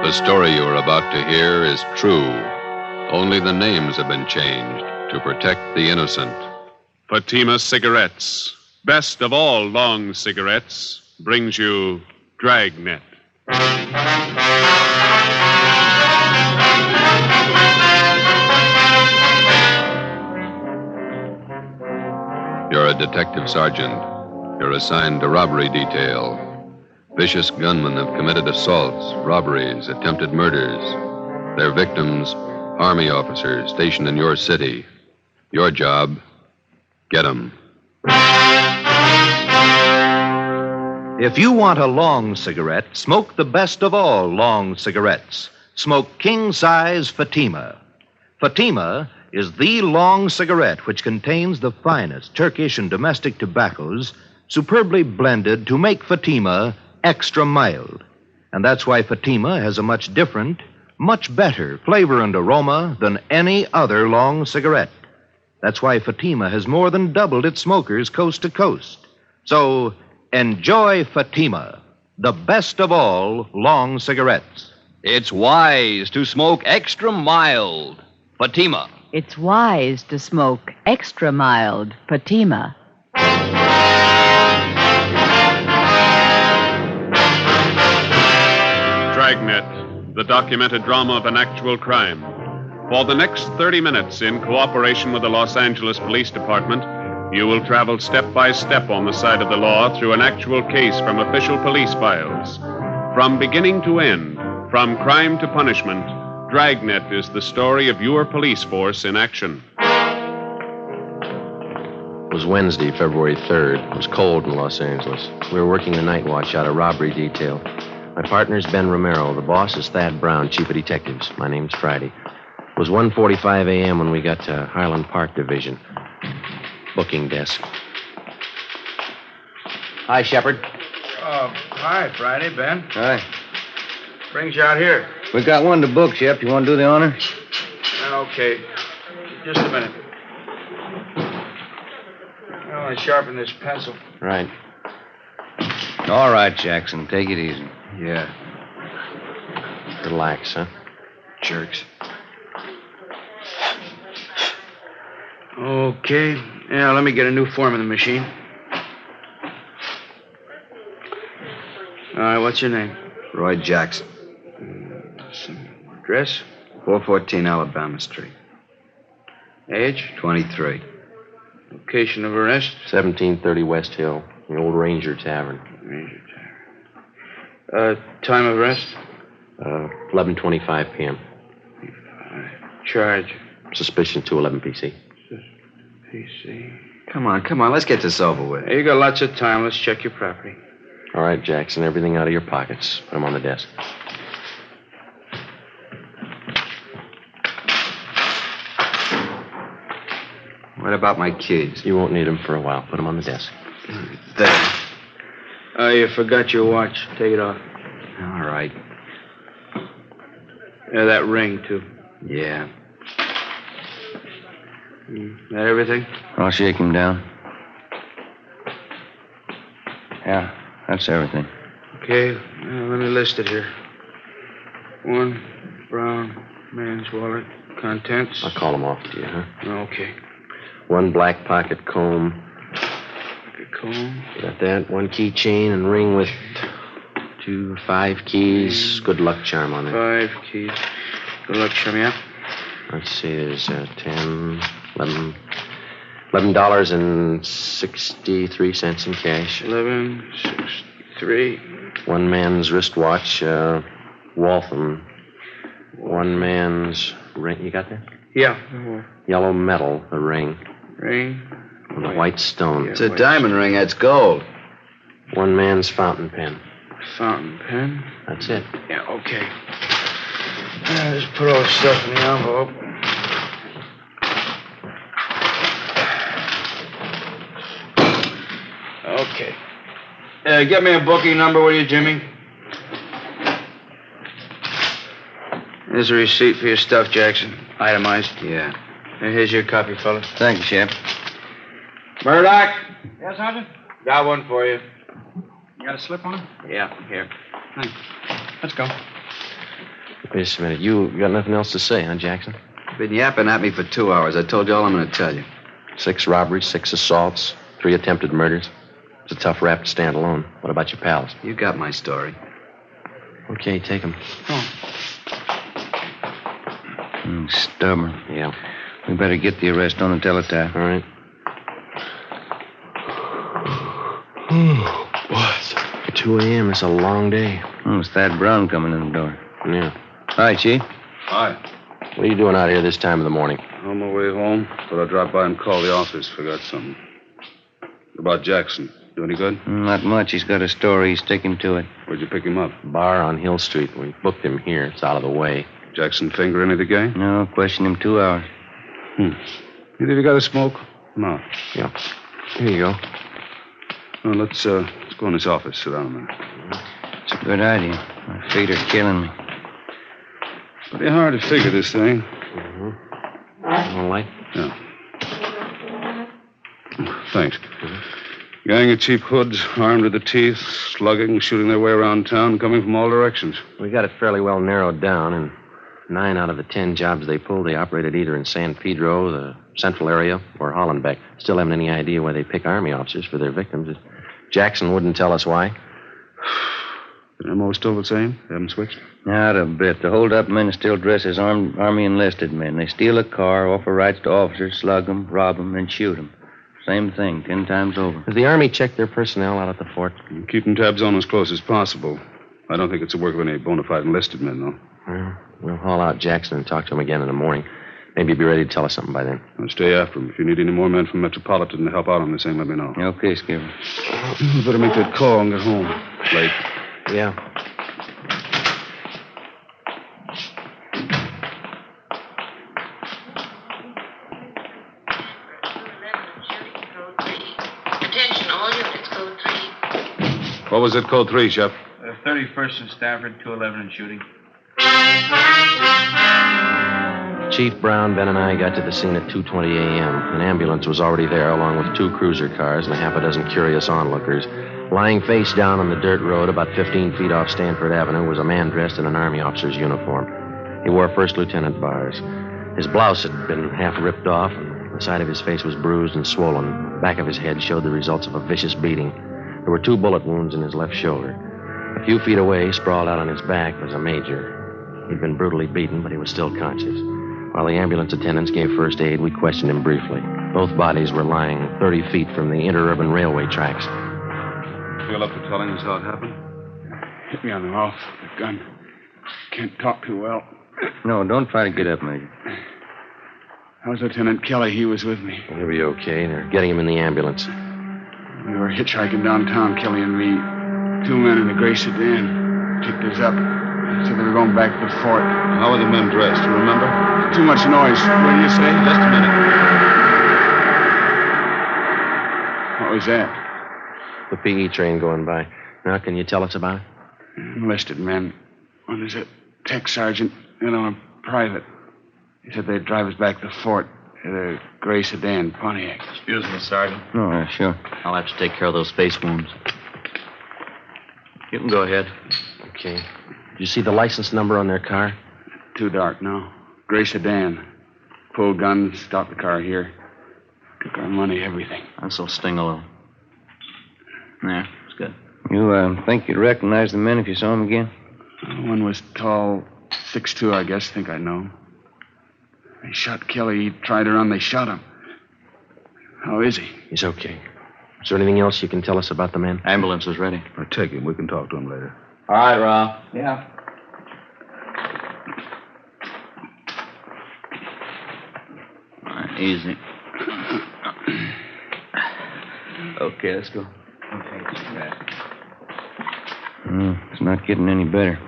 The story you are about to hear is true. Only the names have been changed to protect the innocent. Fatima Cigarettes, best of all long cigarettes, brings you Dragnet. You're a detective sergeant. You're assigned to robbery detail. Vicious gunmen have committed assaults, robberies, attempted murders. Their victims, Army officers stationed in your city. Your job, get them. If you want a long cigarette, smoke the best of all long cigarettes. Smoke king-size Fatima. Fatima is the long cigarette which contains the finest Turkish and domestic tobaccos superbly blended to make Fatima extra mild. And that's why Fatima has a much different, much better flavor and aroma than any other long cigarette. That's why Fatima has more than doubled its smokers coast to coast. So, enjoy Fatima, the best of all long cigarettes. It's wise to smoke extra mild. Fatima. It's wise to smoke extra mild Fatima. Dragnet, the documented drama of an actual crime. For the next 30 minutes, in cooperation with the Los Angeles Police Department, you will travel step by step on the side of the law through an actual case from official police files. From beginning to end, from crime to punishment, Dragnet is the story of your police force in action. It was Wednesday, February 3rd. It was cold in Los Angeles. We were working the night watch out of robbery detail. My partner's Ben Romero. The boss is Thad Brown, chief of detectives. My name's Friday. It was 1:45 a.m. when we got to Highland Park Division. Booking desk. Hi, Shepard. Oh, hi, Friday, Ben. Hi. Brings you out here. We got one to book, Shep. You want to do the honor? Okay. Just a minute. I want to sharpen this pencil. Right. All right, Jackson. Take it easy. Yeah. Relax, huh? Jerks. Okay. Yeah, let me get a new form in the machine. All right, what's your name? Roy Jackson. Address? 414 Alabama Street. Age? 23. Location of arrest? 1730 West Hill, the old Ranger Tavern. Ranger Tavern. Time of arrest? 11:25 p.m. Charge? Suspicion 211 PC. PC. Come on. Let's get this over with. Hey, you got lots of time. Let's check your property. All right, Jackson, everything out of your pockets. Put them on the desk. What about my keys? You won't need them for a while. Put them on the desk. There. Oh, you forgot your watch. Take it off. All right. Yeah, that ring, too. Yeah. That everything? I'll shake him down. Yeah, that's everything. Okay, let me list it here. 1 brown man's wallet. Contents. I'll call them off to you, huh? Okay. 1 black pocket comb. Pocket comb. Got that. 1 keychain and ring with 5 keys. Good luck charm on it. 5 keys. Good luck, chum, yeah? Let's see, there's 10, $11.63 in cash. 11.63. 1 man's wristwatch, Waltham. 1 man's ring. You got that? Yeah. Yellow metal, a ring. Ring. With a white stone. Yeah, It's a diamond ring. That's gold. 1 man's fountain pen. Fountain pen. That's it. Yeah, okay. Just put all the stuff in the envelope. Okay. Get me a booking number, will you, Jimmy? Here's a receipt for your stuff, Jackson. Itemized. Yeah. And here's your copy, fella. Thank you, Shep. Murdoch, Yes, Sergeant? got one for you. You got a slip on it? Yeah, here. Thanks. Let's go. Wait a minute. You got nothing else to say, huh, Jackson? Been yapping at me for 2 hours. I told you all I'm going to tell you. 6 robberies, 6 assaults, 3 attempted murders. It's a tough rap to stand alone. What about your pals? You got my story. Okay, take them. Stubborn. Yeah. We better get the arrest on the teletype. All right. What? 2 a.m. It's a long day. It's Thad Brown coming in the door. Yeah. Hi, Chief. Hi. What are you doing out here this time of the morning? On my way home, thought I'd drop by and call the office. Forgot something. What about Jackson? Do any good? Not much. He's got a story. He's sticking to it. Where'd you pick him up? Bar on Hill Street. We booked him here. It's out of the way. Jackson finger any of the gang? No, questioned him 2 hours. Either of you got a smoke? No. Yeah. Here you go. Well, let's go in this office. Sit down a minute. It's a good idea. My feet are killing me. Pretty hard to figure this thing. All right. Yeah. Thanks. Gang of cheap hoods, armed to the teeth, slugging, shooting their way around town, coming from all directions. We got it fairly well narrowed down, and 9 out of the 10 jobs they pulled, they operated either in San Pedro, the central area, or Hollenbeck. Still haven't any idea why they pick Army officers for their victims. Jackson wouldn't tell us why. The MO still the same? They haven't switched? Not a bit. The hold-up men still dress as Army enlisted men. They steal a car, offer rights to officers, slug them, rob them, and shoot them. Same thing, 10 times over. Has the Army checked their personnel out at the fort? Keeping tabs on as close as possible. I don't think it's the work of any bona fide enlisted men, though. Well, we'll haul out Jackson and talk to him again in the morning. Maybe he'll be ready to tell us something by then. I'll stay after him. If you need any more men from Metropolitan to help out on this thing, let me know. Okay, Skipper. You better make that call and get home. Late. Yeah. Attention, all units, code 3. What was it, code 3, Shep? 31st and Stafford, 211 and shooting. Chief Brown, Ben, and I got to the scene at 2:20 a.m. An ambulance was already there, along with 2 cruiser cars and a half a dozen curious onlookers. Lying face down on the dirt road about 15 feet off Stanford Avenue was a man dressed in an Army officer's uniform. He wore first lieutenant bars. His blouse had been half ripped off, and the side of his face was bruised and swollen. The back of his head showed the results of a vicious beating. There were 2 bullet wounds in his left shoulder. A few feet away, sprawled out on his back, was a major. He'd been brutally beaten, but he was still conscious. While the ambulance attendants gave first aid, we questioned him briefly. Both bodies were lying 30 feet from the interurban railway tracks. Feel up to telling us how it happened? Hit me on the mouth with a gun. Can't talk too well. No, don't try to get up, Major. That was Lieutenant Kelly. He was with me. He'll be okay. They're getting him in the ambulance. We were hitchhiking downtown, Kelly and me. 2 men in a gray sedan picked us up. Said they were going back to the fort. How were the men dressed? You remember? Too much noise. What do you say? Just a minute. What was that? The PE train going by. Now, can you tell us about it? Enlisted men. One is a tech sergeant, and on a private. He said they'd drive us back to the fort in a gray sedan, Pontiac. Excuse me, Sergeant. Oh, sure. I'll have to take care of those face wounds. You can go ahead. Okay. Did you see the license number on their car? Too dark, no. Gray sedan. Pulled guns, stopped the car here. Took our money, everything. This'll sting a little. There, it's good. You think you'd recognize the men if you saw them again? One was tall, 6'2", I guess. Think I know. They shot Kelly. He tried to run. They shot him. How is he? He's okay. Is there anything else you can tell us about the man? Ambulance is ready. I'll take him. We can talk to him later. All right, Rob. Yeah. All right, easy. Okay, let's go. It's not getting any better.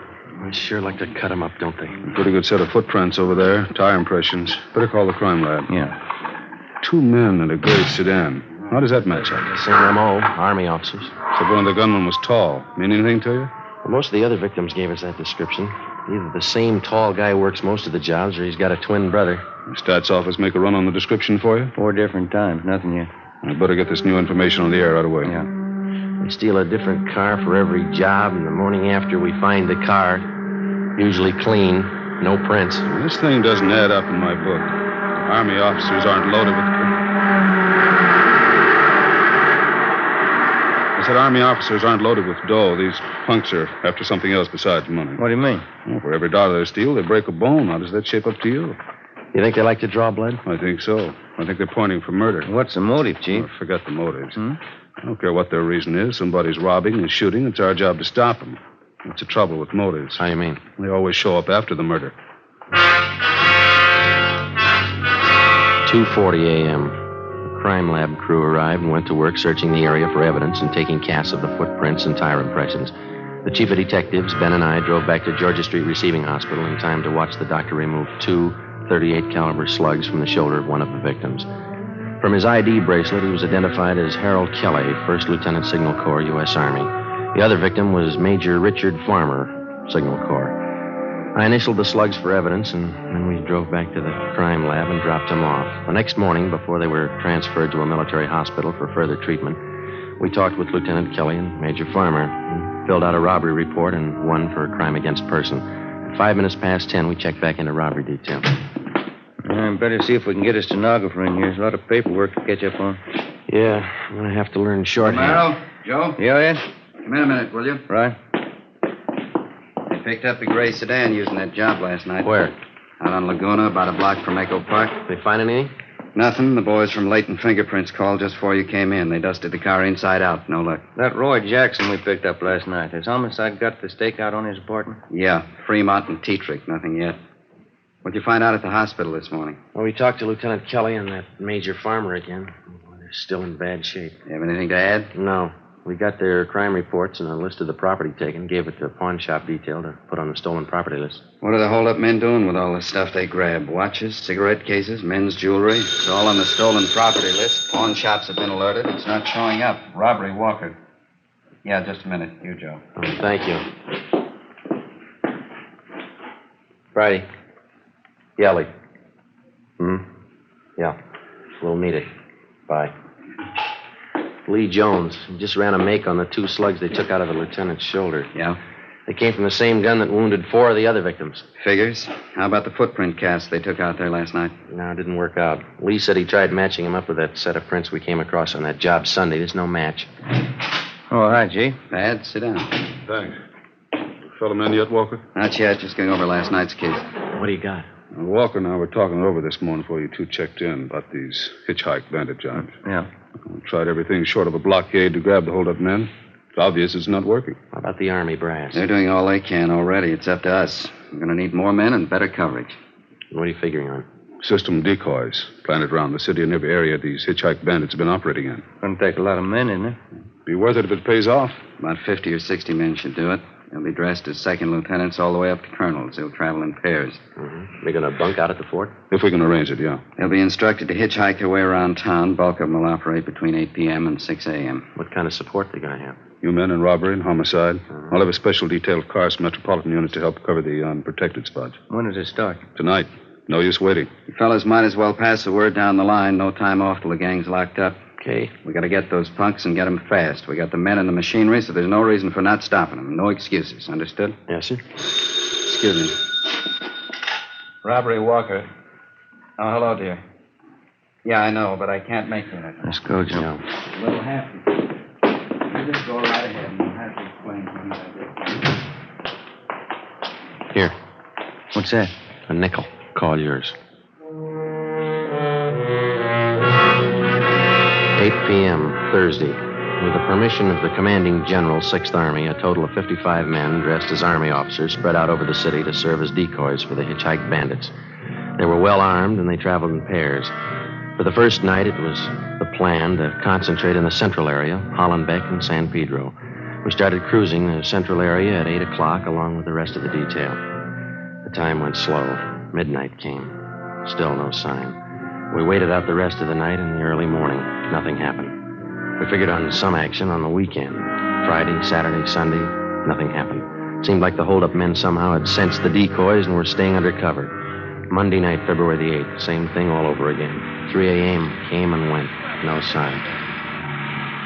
I'd sure like to cut him up, don't they? Pretty good set of footprints over there. Tire impressions. Better call the crime lab. Yeah. 2 men in a gray sedan. How does that match up? Same MO, Army officers. Except one of the gunmen was tall. Mean anything to you? Well, most of the other victims gave us that description. Either the same tall guy works most of the jobs, or he's got a twin brother. The stats office make a run on the description for you? 4 different times. Nothing yet. I better get this new information on the air right away. Yeah. They steal a different car for every job, and the morning after we find the car, Usually clean, no prints. This thing doesn't add up in my book. Army officers aren't loaded with... I said Army officers aren't loaded with dough. These punks are after something else besides money. What do you mean? Well, for every dollar they steal, they break a bone. How does that shape up to you? You think they like to draw blood? I think so. I think they're pointing for murder. What's the motive, Chief? Oh, forget the motives. I don't care what their reason is. Somebody's robbing and shooting. It's our job to stop them. What's the trouble with motives? How do you mean? They always show up after the murder. 2:40 a.m. The crime lab crew arrived and went to work searching the area for evidence and taking casts of the footprints and tire impressions. The chief of detectives, Ben, and I drove back to Georgia Street Receiving Hospital in time to watch the doctor remove 2 .38 caliber slugs from the shoulder of one of the victims. From his ID bracelet, he was identified as Harold Kelly, 1st Lieutenant Signal Corps, U.S. Army. The other victim was Major Richard Farmer, Signal Corps. I initialed the slugs for evidence, and then we drove back to the crime lab and dropped them off. The next morning, before they were transferred to a military hospital for further treatment, we talked with Lieutenant Kelly and Major Farmer and filled out a robbery report and one for a crime against person. At 5 minutes past 10, we checked back into robbery detail. Better see if we can get a stenographer in here. There's a lot of paperwork to catch up on. Yeah, I'm going to have to learn shorthand. Romero, Joe? Yeah, Ed? Come in a minute, will you? Right. They picked up the gray sedan using that job last night. Where? Out on Laguna, about a block from Echo Park. They find anything? Nothing. The boys from Leighton Fingerprints called just before you came in. They dusted the car inside out. No luck. That Roy Jackson we picked up last night. Has homicide got the stakeout on his apartment? Yeah, Fremont and Tetrick. Nothing yet. What'd you find out at the hospital this morning? Well, we talked to Lieutenant Kelly and that Major Farmer again. They're still in bad shape. You have anything to add? No. We got their crime reports and a list of the property taken, gave it to pawn shop detail to put on the stolen property list. What are the hold-up men doing with all the stuff they grabbed? Watches, cigarette cases, men's jewelry? It's all on the stolen property list. Pawn shops have been alerted. It's not showing up. Robbery, Walker. Yeah, just a minute. You, Joe. Oh, thank you. Friday. Yelly. Yeah. We'll meet it. Bye. Lee Jones. He just ran a make on the 2 slugs they took out of the lieutenant's shoulder. Yeah? They came from the same gun that wounded 4 of the other victims. Figures. How about the footprint cast they took out there last night? No, it didn't work out. Lee said he tried matching him up with that set of prints we came across on that job Sunday. There's no match. Oh, hi, G. Bad. Sit down. Thanks. Fella in yet, Walker? Not yet. Just going over last night's case. What do you got? Walker and I were talking it over this morning before you 2 checked in about these hitchhike bandit jobs. Yeah. We tried everything short of a blockade to grab the hold-up men. It's obvious it's not working. How about the Army brass? They're doing all they can already. It's up to us. We're going to need more men and better coverage. What are you figuring on? System decoys planted around the city and every area these hitchhike bandits have been operating in. Gonna take a lot of men, isn't it? Be worth it if it pays off. About 50 or 60 men should do it. They'll be dressed as second lieutenants all the way up to colonels. They'll travel in pairs. They're going to bunk out at the fort? If we can arrange it, yeah. They'll be instructed to hitchhike their way around town. Bulk of them will operate between 8 p.m. and 6 a.m. What kind of support they going to have? You men in robbery and homicide. I'll have a special detail of cars from Metropolitan Unit to help cover the unprotected spots. When does it start? Tonight. No use waiting. You fellas might as well pass the word down the line. No time off till the gang's locked up. Okay. We got to get those punks and get them fast. We got the men and the machinery, so there's no reason for not stopping them. No excuses. Understood? Yes, sir. Excuse me. Robbery, Walker. Oh, hello, dear. Yeah, I know, but I can't make it. Let's go, Joe. A little happy. You just go right ahead and I'll have to explain things I did. Here. What's that? A nickel. Call yours. 8 p.m., Thursday. With the permission of the commanding general, 6th Army, a total of 55 men dressed as Army officers spread out over the city to serve as decoys for the hitchhike bandits. They were well armed, and they traveled in pairs. For the first night, it was the plan to concentrate in the central area, Hollenbeck and San Pedro. We started cruising the central area at 8 o'clock along with the rest of the detail. The time went slow. Midnight came. Still no sign. We waited out the rest of the night and the early morning. Nothing happened. We figured on some action on the weekend. Friday, Saturday, Sunday, nothing happened. It seemed like the hold-up men somehow had sensed the decoys and were staying under cover. Monday night, February the 8th, same thing all over again. 3 a.m. came and went. No sign.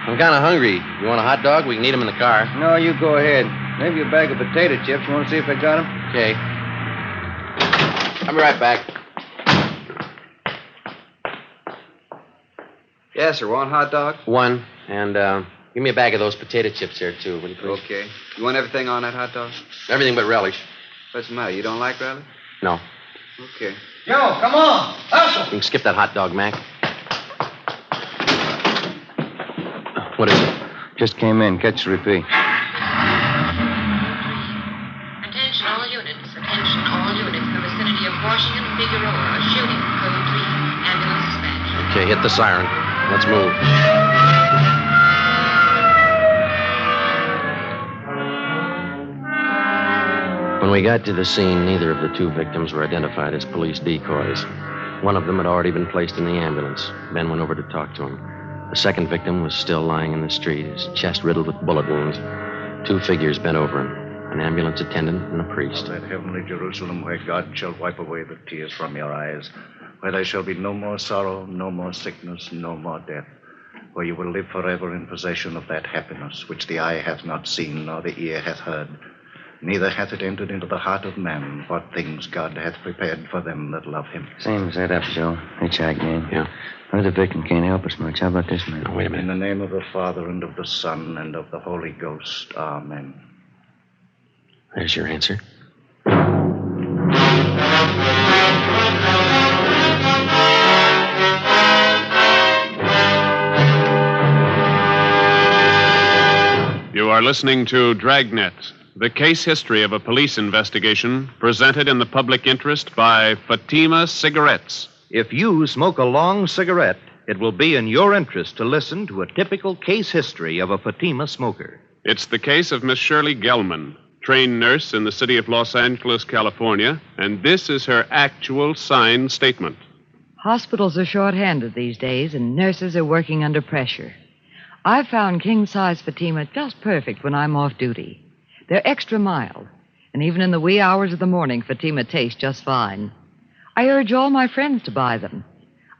I'm kind of hungry. You want a hot dog? We can eat them in the car. No, you go ahead. Maybe a bag of potato chips. You want to see if I got them? Okay. I'll be right back. Yes, sir. Want hot dog? One. And give me a bag of those potato chips here, too, will you please? Okay. You want everything on that hot dog? Everything but relish. What's the matter? You don't like relish? No. Okay. Joe, come on. Hustle. You can skip that hot dog, Mac. What is it? Just came in. Catch the repeat. Attention all units. Attention all units. In the vicinity of Washington, Figueroa. A shooting. Code 3. Ambulance dispatch. Okay, hit the siren. Let's move. When we got to the scene, neither of the two victims were identified as police decoys. One of them had already been placed in the ambulance. Ben went over to talk to him. The second victim was still lying in the street, his chest riddled with bullet wounds. Two figures bent over him, an ambulance attendant and a priest. That heavenly Jerusalem where God shall wipe away the tears from your eyes, where there shall be no more sorrow, no more sickness, no more death, where you will live forever in possession of that happiness which the eye hath not seen nor the ear hath heard, neither hath it entered into the heart of man what things God hath prepared for them that love him. Same as that up, Joe. Hitchhike game. Yeah. Well, the victim can't help us much. How about this man? Oh, wait a minute. In the name of the Father, and of the Son, and of the Holy Ghost. Amen. There's your answer. You are listening to Dragnet, the case history of a police investigation presented in the public interest by Fatima Cigarettes. If you smoke a long cigarette, it will be in your interest to listen to a typical case history of a Fatima smoker. It's the case of Miss Shirley Gelman, trained nurse in the city of Los Angeles, California, and this is her actual signed statement. Hospitals are short-handed these days, and nurses are working under pressure. I've found king-size Fatima just perfect when I'm off duty. They're extra mild, and even in the wee hours of the morning, Fatima tastes just fine. I urge all my friends to buy them.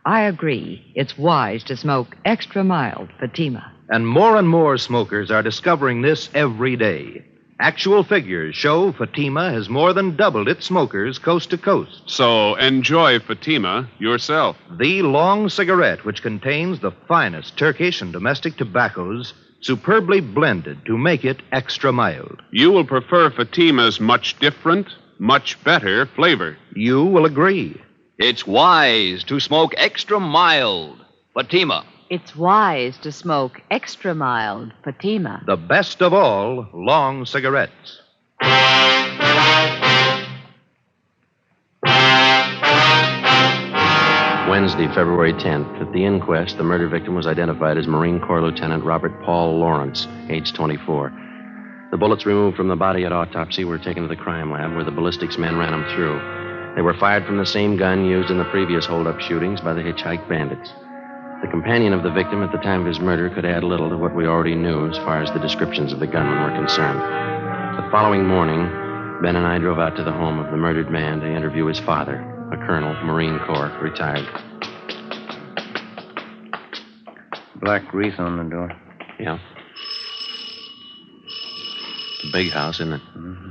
I agree it's wise to smoke extra mild Fatima. And more smokers are discovering this every day. Actual figures show Fatima has more than doubled its smokers coast to coast. So enjoy Fatima yourself. The long cigarette, which contains the finest Turkish and domestic tobaccos, superbly blended to make it extra mild. You will prefer Fatima's much different, much better flavor. You will agree. It's wise to smoke extra mild Fatima. It's wise to smoke extra mild Fatima. The best of all long cigarettes. Wednesday, February 10th. At the inquest, the murder victim was identified as Marine Corps Lieutenant Robert Paul Lawrence, age 24. The bullets removed from the body at autopsy were taken to the crime lab where the ballistics men ran them through. They were fired from the same gun used in the previous hold-up shootings by the hitchhike bandits. The companion of the victim at the time of his murder could add little to what we already knew as far as the descriptions of the gunman were concerned. The following morning, Ben and I drove out to the home of the murdered man to interview his father, a colonel, Marine Corps, retired. Black wreath on the door. Yeah. It's a big house, isn't it? Mm-hmm.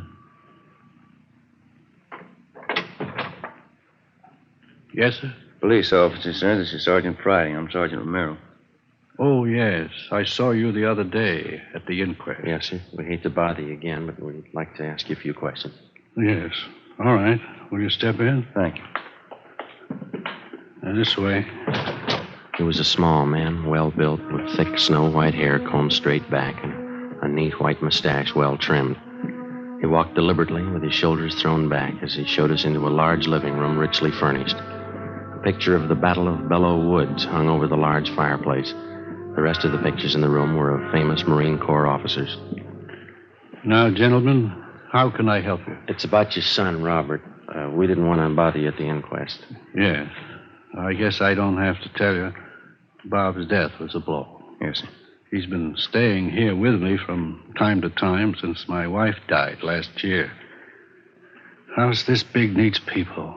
Yes, sir? Police officer, sir. This is Sergeant Friday. I'm Sergeant Romero. Oh, yes. I saw you the other day at the inquest. Yes, sir. We hate to bother you again, but we'd like to ask you a few questions. Yes. All right. Will you step in? Thank you. Now, this way. He was a small man, well-built, with thick snow-white hair combed straight back and a neat white mustache well-trimmed. He walked deliberately with his shoulders thrown back as he showed us into a large living room richly furnished. A picture of the Battle of Belleau Woods hung over the large fireplace. The rest of the pictures in the room were of famous Marine Corps officers. Now, gentlemen, how can I help you? It's about your son, Robert. We didn't want to bother you at the inquest. Yes. I guess I don't have to tell you. Bob's death was a blow. Yes, sir. He's been staying here with me from time to time since my wife died last year. House this big needs people.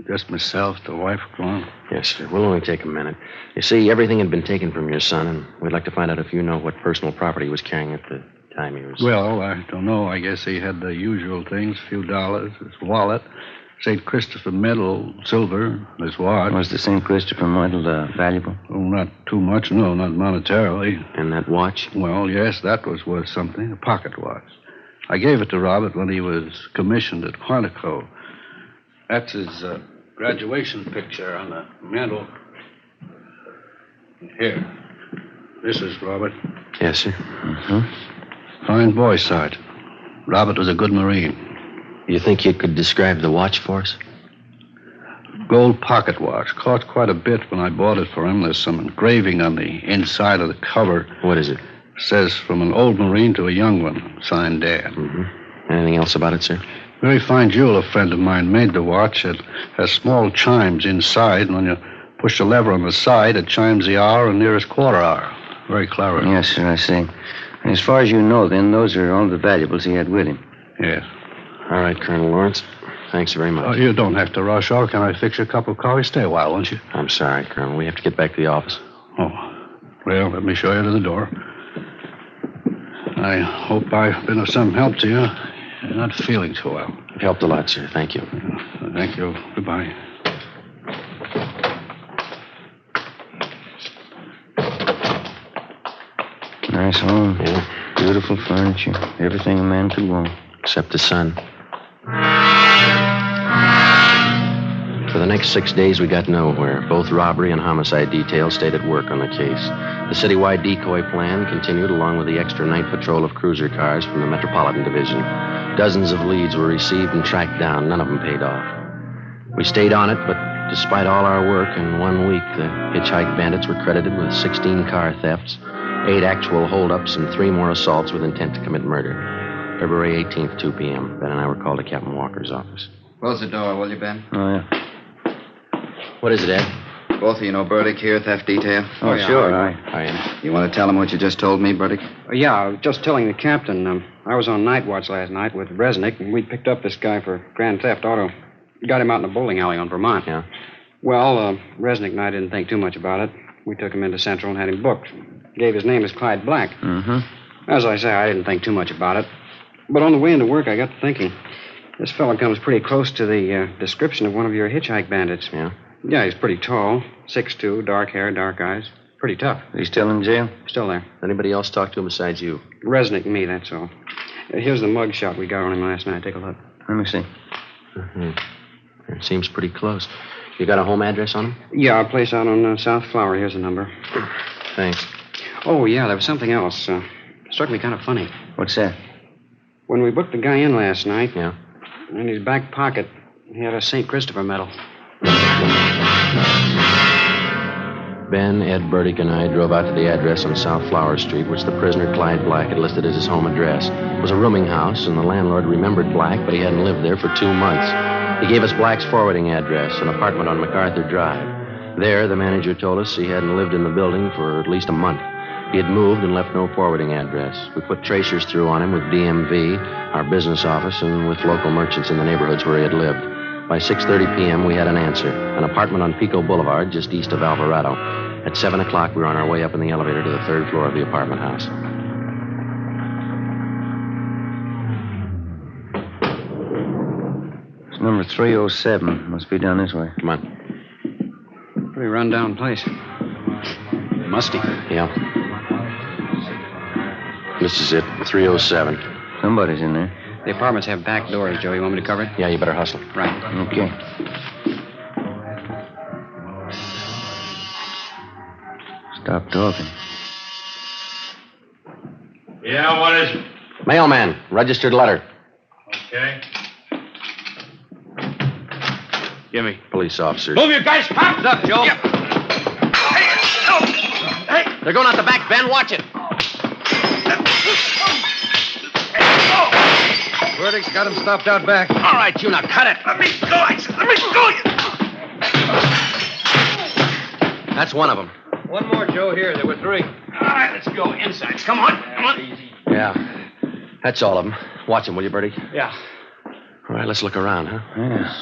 Just myself, the wife gone. Yes, sir. We'll only take a minute. You see, everything had been taken from your son, and we'd like to find out if you know what personal property he was carrying at the time he was... Well, I don't know. I guess he had the usual things, a few dollars, his wallet, St. Christopher medal, silver, his watch. Was the St. Christopher medal valuable? Oh, not too much, no, not monetarily. And that watch? Well, yes, that was worth something, a pocket watch. I gave it to Robert when he was commissioned at Quantico. That's his graduation picture on the mantel. Here. This is Robert. Yes, sir. Fine boy, Sergeant. Robert was a good Marine. You think you could describe the watch for us? Gold pocket watch. Cost quite a bit when I bought it for him. There's some engraving on the inside of the cover. What is it? Says, from an old Marine to a young one. Signed, Dad. Anything else about it, sir? Very fine jeweler friend of mine made the watch. It has small chimes inside, and when you push the lever on the side, it chimes the hour and nearest quarter hour. Very clever. Yes, sir, I see. As far as you know, then, those are all the valuables he had with him. Yes. All right, Colonel Lawrence. Thanks very much. Oh, you don't have to rush off. Can I fix you a cup of coffee? Stay a while, won't you? I'm sorry, Colonel. We have to get back to the office. Oh. Well, let me show you to the door. I hope I've been of some help to you. You're not feeling too well. You've helped a lot, sir. Thank you. Thank you. Goodbye. Nice home. Yeah. Beautiful furniture. Everything a man could want. Except the sun. For the next 6 days, we got nowhere. Both robbery and homicide details stayed at work on the case. The citywide decoy plan continued along with the extra night patrol of cruiser cars from the Metropolitan Division. Dozens of leads were received and tracked down. None of them paid off. We stayed on it, but despite all our work, in 1 week, the hitchhike bandits were credited with 16 car thefts, 8 actual holdups, and 3 more assaults with intent to commit murder. February 18th, 2 p.m. Ben and I were called to Captain Walker's office. Close the door, will you, Ben? Oh, yeah. What is it, Ed? Both of you know Burdick here, theft detail? Oh, sure. I am. You want to tell him what you just told me, Burdick? Yeah, I was just telling the captain. I was on night watch last night with Resnick, and we picked up this guy for grand theft auto. Got him out in a bowling alley on Vermont. Yeah? Well, Resnick and I didn't think too much about it. We took him into Central and had him booked. Gave his name as Clyde Black. As I say, I didn't think too much about it. But on the way into work, I got to thinking. This fellow comes pretty close to the description of one of your hitchhike bandits. Yeah? Yeah, he's pretty tall, 6'2", dark hair, dark eyes. Pretty tough. He's still in jail? Still there. Anybody else talk to him besides you? Resnick and me, that's all. Here's the mug shot we got on him last night. Take a look. Let me see. It seems pretty close. You got a home address on him? Yeah, our place out on South Flower. Here's the number. Thanks. Oh, yeah, there was something else. Struck me kind of funny. What's that? When we booked the guy in last night, Yeah? in his back pocket, he had a St. Christopher medal. Ben, Ed, Burdick, and I drove out to the address on South Flower Street, which the prisoner Clyde Black had listed as his home address. It was a rooming house, and the landlord remembered Black, but he hadn't lived there for 2 months. He gave us Black's forwarding address, an apartment on MacArthur Drive. There, the manager told us he hadn't lived in the building for at least a month. He had moved and left no forwarding address. We put tracers through on him with DMV, our business office, and with local merchants in the neighborhoods where he had lived. By 6:30 p.m., we had an answer. An apartment on Pico Boulevard, just east of Alvarado. At 7 o'clock, we were on our way up in the elevator to the 3rd floor of the apartment house. It's number 307. Must be down this way. Come on. Pretty run-down place. Musty. Yeah. This is it, 307. Somebody's in there. The apartments have back doors, Joe. You want me to cover it? Yeah, you better hustle. Right. Okay. Stop talking. Yeah, what is it? Mailman, registered letter. Okay. Give me. Police officers. Move your guys. Pop up, Joe. Yeah. Hey, they're going out the back, Ben. Watch it. Burdick's got him stopped out back. All right, you now, cut it. Let me go. I said, let me go. That's one of them. One more, Joe, here. There were 3. All right, let's go inside. Come on. Come on. Yeah, that's all of them. Watch them, will you, Bertie? Yeah. All right, let's look around, huh? Yeah.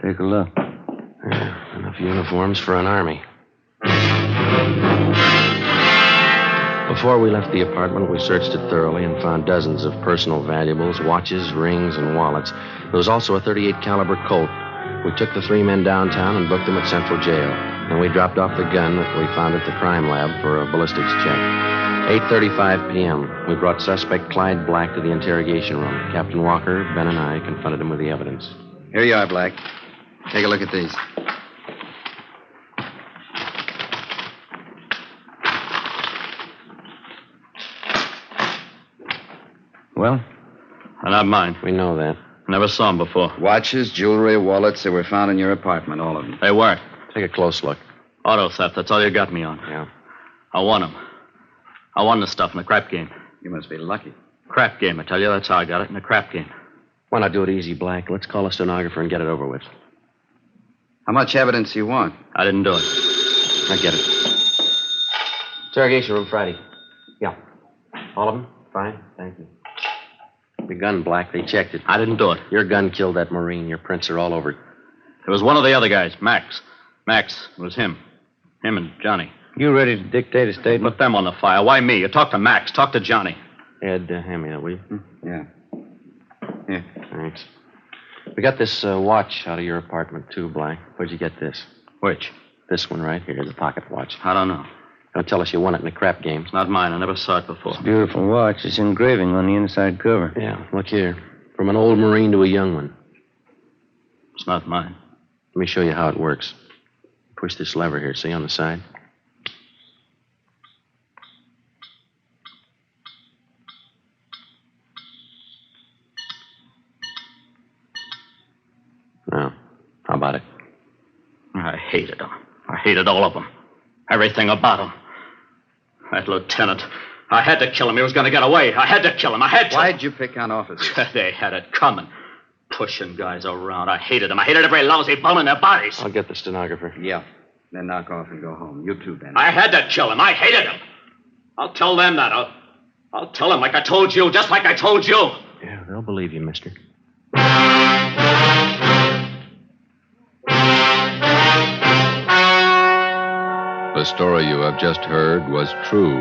Take a look. Yeah, enough uniforms for an army. Before we left the apartment, we searched it thoroughly and found dozens of personal valuables, watches, rings, and wallets. There was also a .38 caliber Colt. We took the 3 men downtown and booked them at Central Jail. Then we dropped off the gun that we found at the crime lab for a ballistics check. 8:35 p.m., we brought suspect Clyde Black to the interrogation room. Captain Walker, Ben, and I confronted him with the evidence. Here you are, Black. Take a look at these. Well, they're not mine. We know that. Never saw them before. Watches, jewelry, wallets, they were found in your apartment, all of them. They were. Take a close look. Auto theft, that's all you got me on. Yeah. I won them. I won the stuff in the crap game. You must be lucky. Crap game, I tell you. That's how I got it, in a crap game. Why not do it easy, Black? Let's call a stenographer and get it over with. How much evidence do you want? I didn't do it. I get it. Interrogation room, Friday. Yeah. All of them? Fine. Thank you. The gun, Black. They checked it. I didn't do it. Your gun killed that Marine. Your prints are all over it. It was one of the other guys, Max. Max, it was him. Him and Johnny. You ready to dictate a statement? Put them on the file. Why me? You talk to Max. Talk to Johnny. Ed, hand me that, will you? Yeah. Here. Thanks. We got this watch out of your apartment, too, Black. Where'd you get this? Which? This one right here, the pocket watch. I don't know. Don't tell us you won it in a crap game. It's not mine. I never saw it before. It's a beautiful watch. It's engraving on the inside cover. Yeah, look here. From an old Marine to a young one. It's not mine. Let me show you how it works. Push this lever here, see, on the side? Now, how about it? I hated them. I hated all of them. Everything about them. That lieutenant. I had to kill him. He was going to get away. I had to kill him. I had to. Why'd you pick on officers? They had it coming. Pushing guys around. I hated them. I hated every lousy bum in their bodies. I'll get the stenographer. Yeah. Then knock off and go home. You too, Ben. I had to kill him. I hated him. I'll tell them that. I'll tell them like I told you, just like I told you. Yeah, they'll believe you, mister. The story you have just heard was true.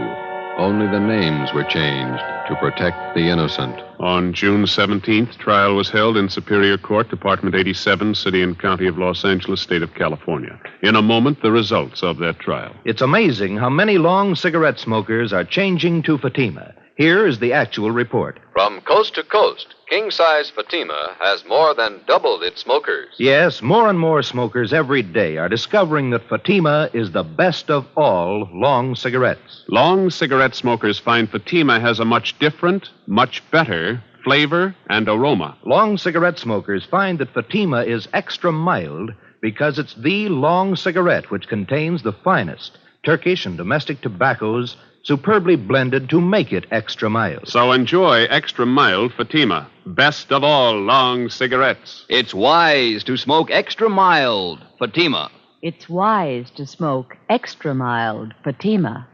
Only the names were changed to protect the innocent. On June 17th, trial was held in Superior Court, Department 87, City and County of Los Angeles, State of California. In a moment, the results of that trial. It's amazing how many long cigarette smokers are changing to Fatima. Here is the actual report. From coast to coast, king-size Fatima has more than doubled its smokers. Yes, more and more smokers every day are discovering that Fatima is the best of all long cigarettes. Long cigarette smokers find Fatima has a much different, much better flavor and aroma. Long cigarette smokers find that Fatima is extra mild because it's the long cigarette which contains the finest Turkish and domestic tobaccos superbly blended to make it extra mild. So enjoy extra mild Fatima, best of all long cigarettes. It's wise to smoke extra mild Fatima. It's wise to smoke extra mild Fatima.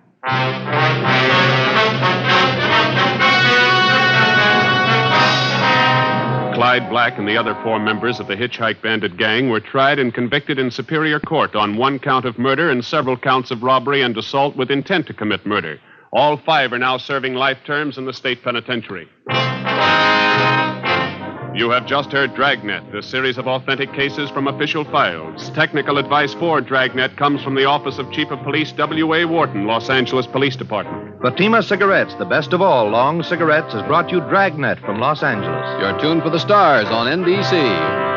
Clyde Black and the other 4 members of the Hitchhike Bandit gang were tried and convicted in Superior Court on 1 count of murder and several counts of robbery and assault with intent to commit murder. All 5 are now serving life terms in the state penitentiary. You have just heard Dragnet, a series of authentic cases from official files. Technical advice for Dragnet comes from the Office of Chief of Police W.A. Wharton, Los Angeles Police Department. Fatima Cigarettes, the best of all long cigarettes, has brought you Dragnet from Los Angeles. You're tuned for the stars on NBC.